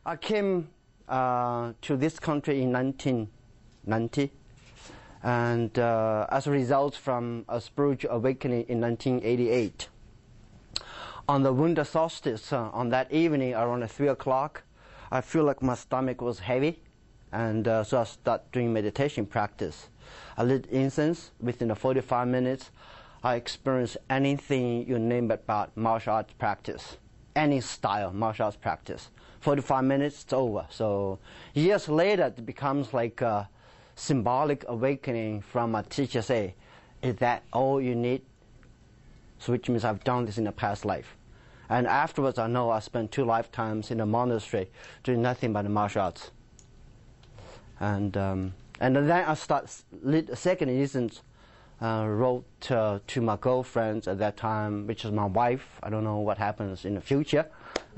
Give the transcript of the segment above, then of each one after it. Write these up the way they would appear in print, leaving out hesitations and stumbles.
I came to this country in 1990, and as a result from a spiritual awakening in 1988. On the winter solstice, on that evening around 3 o'clock, I feel like my stomach was heavy, and so I started doing meditation practice. I lit incense. Within 45 minutes, I experienced anything you name it about martial arts practice, any style martial arts practice. 45 minutes, it's over. So years later, it becomes like a symbolic awakening from a teacher say, is that all you need? So which means I've done this in a past life. And afterwards, I know I spent 2 lifetimes in a monastery doing nothing but the martial arts. And then I lit a second instance, wrote to my girlfriend at that time, which is my wife. I don't know what happens in the future.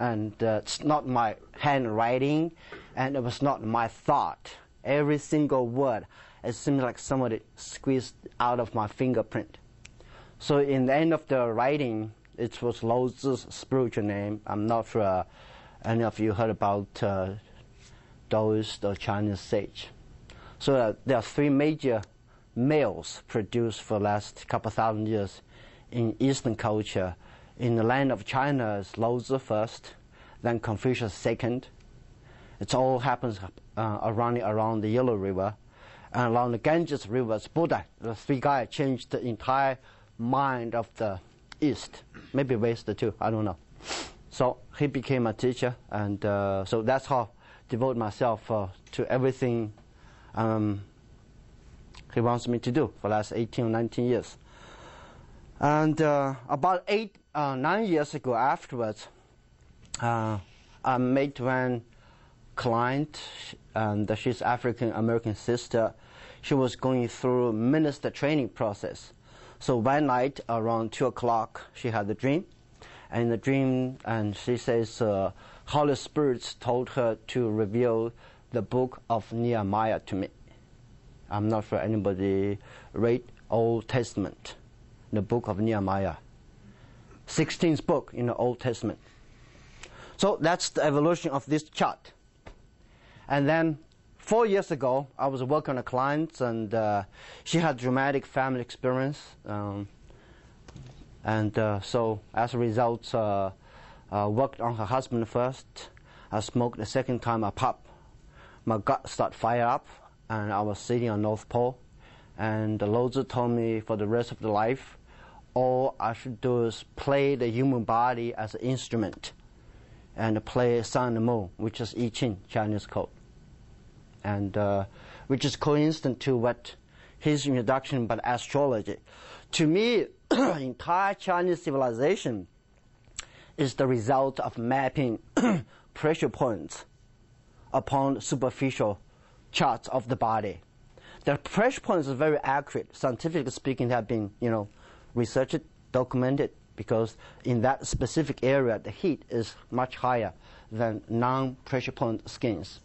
And it's not my handwriting, and it was not my thought. Every single word, it seems like somebody squeezed out of my fingerprint. So in the end of the writing, it was Lao Zi's spiritual name. I'm not sure any of you heard about Taoist or Chinese sage. So there are 3 major males produced for the last couple thousand years in Eastern culture. In the land of China, it's Lao Zi first, then Confucius second. It all happens around the Yellow River. And along the Ganges River, it's Buddha. The 3 guys changed the entire mind of the East, maybe West too, I don't know. So he became a teacher, and so that's how I devote myself to everything he wants me to do for the last 18 or 19 years. And about 9 years ago afterwards, I met one client, and she's African-American sister. She was going through minister training process. So one night around 2 o'clock, she had a dream. And in the dream, and she says, Holy Spirit told her to reveal the book of Nehemiah to me. I'm not sure anybody read Old Testament, the book of Nehemiah. 16th book in the Old Testament. So that's the evolution of this chart. And then 4 years ago, I was working on a client, and she had dramatic family experience. So as a result, I worked on her husband first. I smoked the second time I popped. My gut started fire up, and I was sitting on North Pole. And the Lao Zi told me for the rest of the life, all I should do is play the human body as an instrument and play sun and moon, which is I Ching, Chinese code. And which is coincident to what his introduction about astrology. To me, entire Chinese civilization is the result of mapping pressure points upon superficial charts of the body. The pressure points are very accurate. Scientifically speaking, they have been, researched, documented, because in that specific area, the heat is much higher than non-pressure point skins.